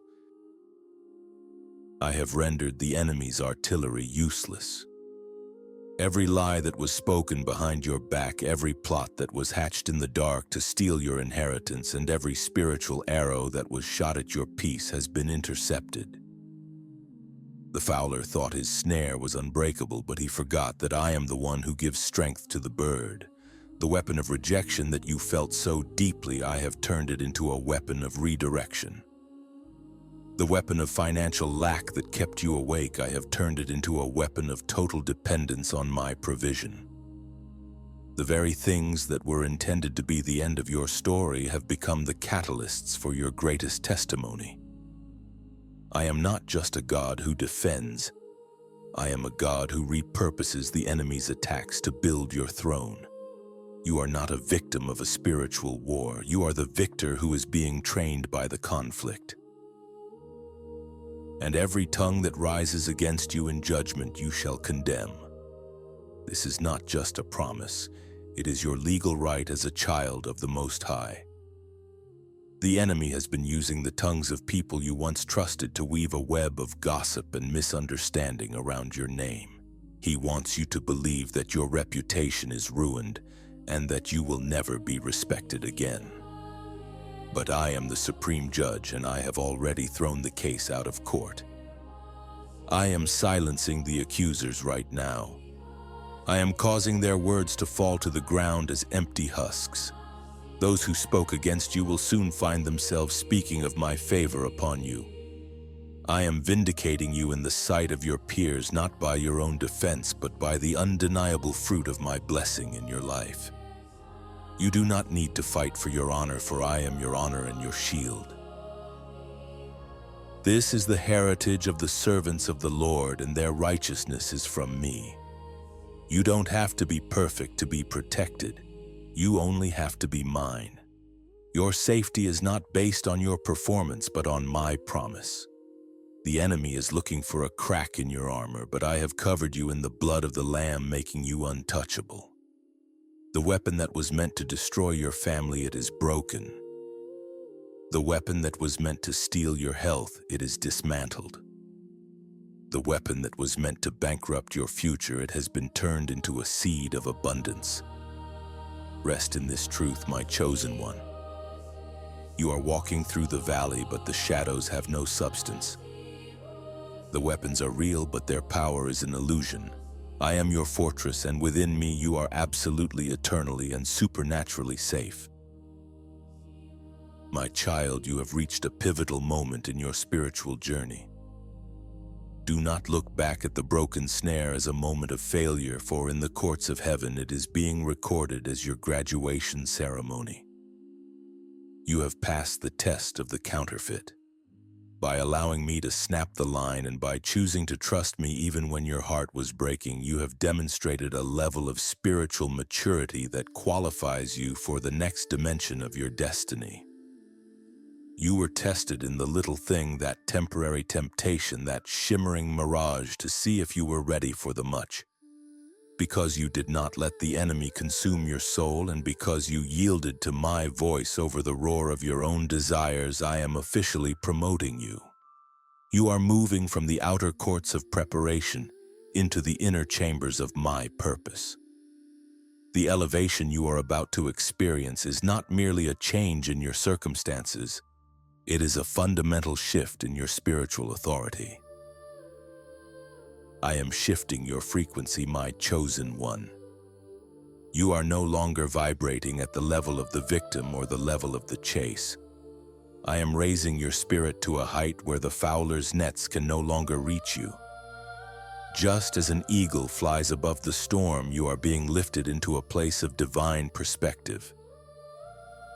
I have rendered the enemy's artillery useless. Every lie that was spoken behind your back, every plot that was hatched in the dark to steal your inheritance, and every spiritual arrow that was shot at your peace has been intercepted. The fowler thought his snare was unbreakable, but he forgot that I am the one who gives strength to the bird. The weapon of rejection that you felt so deeply, I have turned it into a weapon of redirection. The weapon of financial lack that kept you awake, I have turned it into a weapon of total dependence on my provision. The very things that were intended to be the end of your story have become the catalysts for your greatest testimony. I am not just a God who defends. I am a God who repurposes the enemy's attacks to build your throne. You are not a victim of a spiritual war. You are the victor who is being trained by the conflict. And every tongue that rises against you in judgment you shall condemn. This is not just a promise. It is your legal right as a child of the Most High. The enemy has been using the tongues of people you once trusted to weave a web of gossip and misunderstanding around your name. He wants you to believe that your reputation is ruined and that you will never be respected again. But I am the supreme judge, and I have already thrown the case out of court. I am silencing the accusers right now. I am causing their words to fall to the ground as empty husks. Those who spoke against you will soon find themselves speaking of my favor upon you. I am vindicating you in the sight of your peers, not by your own defense, but by the undeniable fruit of my blessing in your life. You do not need to fight for your honor, for I am your honor and your shield. This is the heritage of the servants of the Lord, and their righteousness is from me. You don't have to be perfect to be protected. You only have to be mine. Your safety is not based on your performance, but on my promise. The enemy is looking for a crack in your armor, but I have covered you in the blood of the Lamb, making you untouchable. The weapon that was meant to destroy your family, it is broken. The weapon that was meant to steal your health, it is dismantled. The weapon that was meant to bankrupt your future, it has been turned into a seed of abundance. Rest in this truth, my chosen one. You are walking through the valley, but the shadows have no substance. The weapons are real, but their power is an illusion. I am your fortress, and within me you are absolutely, eternally, and supernaturally safe. My child, you have reached a pivotal moment in your spiritual journey. Do not look back at the broken snare as a moment of failure, for in the courts of heaven it is being recorded as your graduation ceremony. You have passed the test of the counterfeit. By allowing me to snap the line and by choosing to trust me even when your heart was breaking, you have demonstrated a level of spiritual maturity that qualifies you for the next dimension of your destiny. You were tested in the little thing, that temporary temptation, that shimmering mirage, to see if you were ready for the much. Because you did not let the enemy consume your soul, and because you yielded to my voice over the roar of your own desires, I am officially promoting you. You are moving from the outer courts of preparation into the inner chambers of my purpose. The elevation you are about to experience is not merely a change in your circumstances. It is a fundamental shift in your spiritual authority. I am shifting your frequency, my chosen one. You are no longer vibrating at the level of the victim or the level of the chase. I am raising your spirit to a height where the fowler's nets can no longer reach you. Just as an eagle flies above the storm, you are being lifted into a place of divine perspective.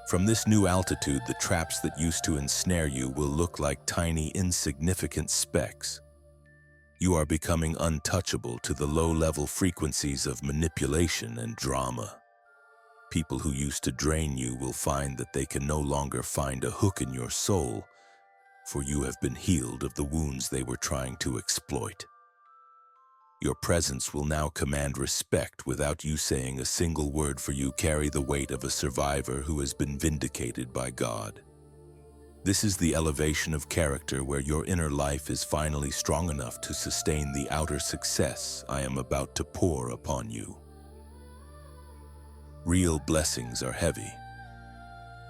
From this new altitude, the traps that used to ensnare you will look like tiny, insignificant specks. You are becoming untouchable to the low-level frequencies of manipulation and drama. People who used to drain you will find that they can no longer find a hook in your soul, for you have been healed of the wounds they were trying to exploit. Your presence will now command respect without you saying a single word, for you carry the weight of a survivor who has been vindicated by God. This is the elevation of character where your inner life is finally strong enough to sustain the outer success I am about to pour upon you. Real blessings are heavy,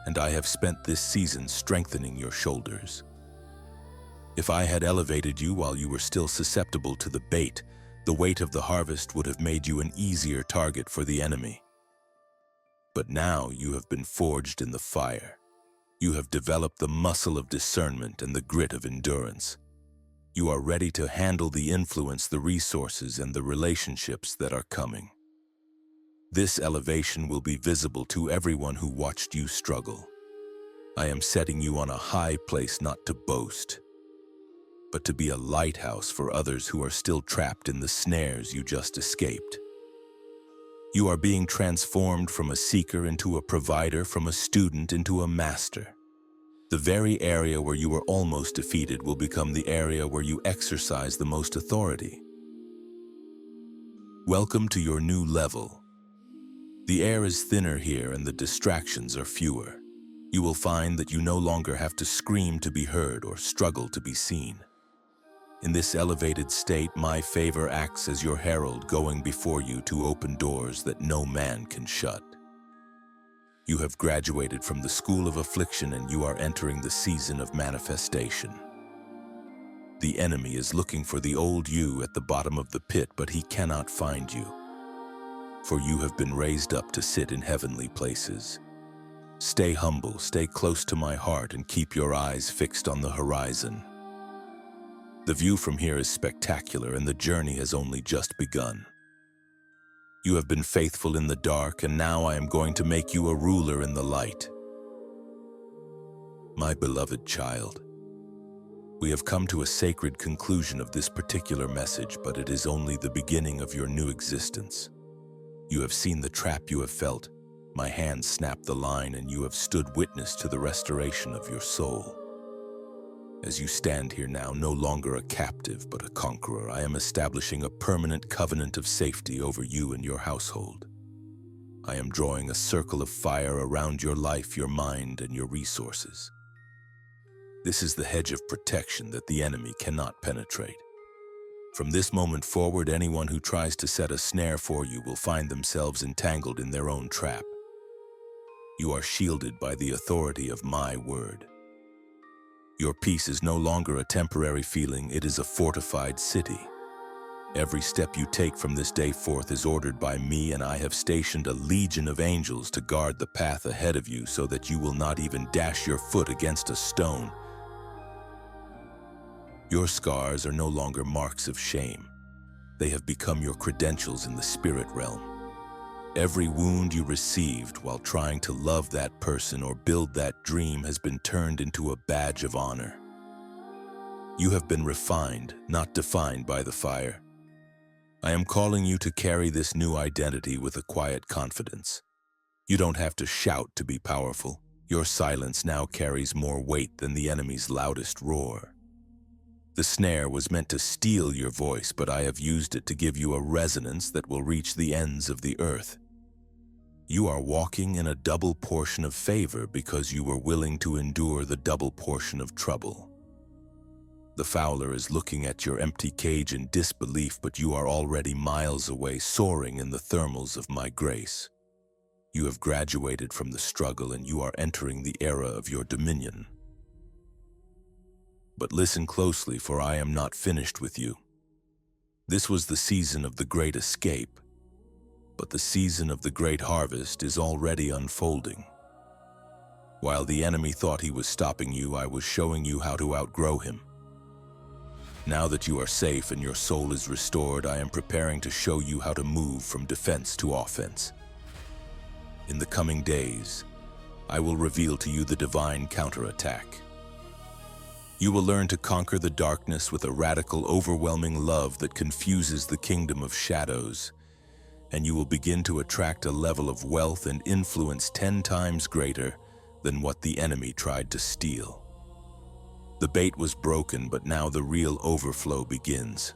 and I have spent this season strengthening your shoulders. If I had elevated you while you were still susceptible to the bait, the weight of the harvest would have made you an easier target for the enemy. But now you have been forged in the fire. You have developed the muscle of discernment and the grit of endurance. You are ready to handle the influence, the resources, and the relationships that are coming. This elevation will be visible to everyone who watched you struggle. I am setting you on a high place, not to boast, but to be a lighthouse for others who are still trapped in the snares you just escaped. You are being transformed from a seeker into a provider, from a student into a master. The very area where you were almost defeated will become the area where you exercise the most authority. Welcome to your new level. The air is thinner here and the distractions are fewer. You will find that you no longer have to scream to be heard or struggle to be seen. In this elevated state, my favor acts as your herald, going before you to open doors that no man can shut. You have graduated from the school of affliction and you are entering the season of manifestation. The enemy is looking for the old you at the bottom of the pit, but he cannot find you. For you have been raised up to sit in heavenly places. Stay humble, stay close to my heart, and keep your eyes fixed on the horizon. The view from here is spectacular, and the journey has only just begun. You have been faithful in the dark, and now I am going to make you a ruler in the light. My beloved child, we have come to a sacred conclusion of this particular message, but it is only the beginning of your new existence. You have seen the trap you have felt. My hand snapped the line, and you have stood witness to the restoration of your soul. As you stand here now, no longer a captive but a conqueror, I am establishing a permanent covenant of safety over you and your household. I am drawing a circle of fire around your life, your mind, and your resources. This is the hedge of protection that the enemy cannot penetrate. From this moment forward, anyone who tries to set a snare for you will find themselves entangled in their own trap. You are shielded by the authority of my word. Your peace is no longer a temporary feeling, it is a fortified city. Every step you take from this day forth is ordered by me, and I have stationed a legion of angels to guard the path ahead of you so that you will not even dash your foot against a stone. Your scars are no longer marks of shame. They have become your credentials in the spirit realm. Every wound you received while trying to love that person or build that dream has been turned into a badge of honor. You have been refined, not defined by the fire. I am calling you to carry this new identity with a quiet confidence. You don't have to shout to be powerful. Your silence now carries more weight than the enemy's loudest roar. The snare was meant to steal your voice, but I have used it to give you a resonance that will reach the ends of the earth. You are walking in a double portion of favor because you were willing to endure the double portion of trouble. The fowler is looking at your empty cage in disbelief, but you are already miles away, soaring in the thermals of my grace. You have graduated from the struggle, and you are entering the era of your dominion. But listen closely, for I am not finished with you. This was the season of the great escape, but the season of the great harvest is already unfolding. While the enemy thought he was stopping you, I was showing you how to outgrow him. Now that you are safe and your soul is restored, I am preparing to show you how to move from defense to offense. In the coming days, I will reveal to you the divine counterattack. You will learn to conquer the darkness with a radical, overwhelming love that confuses the kingdom of shadows, and you will begin to attract a level of wealth and influence 10 times greater than what the enemy tried to steal. The bait was broken, but now the real overflow begins.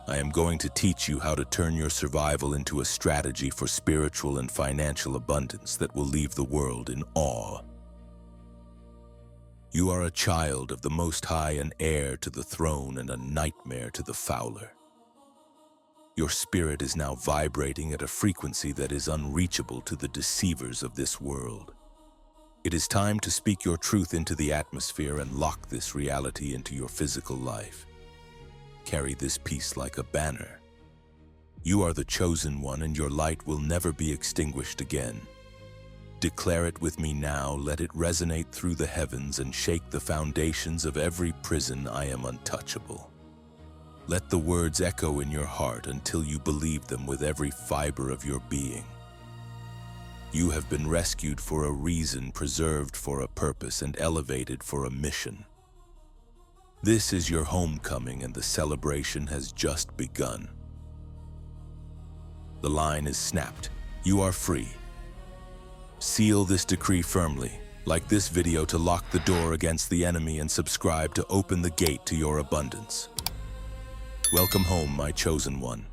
I am going to teach you how to turn your survival into a strategy for spiritual and financial abundance that will leave the world in awe. You are a child of the Most High, an heir to the throne, and a nightmare to the fowler. Your spirit is now vibrating at a frequency that is unreachable to the deceivers of this world. It is time to speak your truth into the atmosphere and lock this reality into your physical life. Carry this peace like a banner. You are the chosen one, and your light will never be extinguished again. Declare it with me now. Let it resonate through the heavens and shake the foundations of every prison. I am untouchable. Let the words echo in your heart until you believe them with every fiber of your being. You have been rescued for a reason, preserved for a purpose, and elevated for a mission. This is your homecoming, and the celebration has just begun. The line is snapped. You are free. Seal this decree firmly. Like this video to lock the door against the enemy, and subscribe to open the gate to your abundance. Welcome home, my chosen one.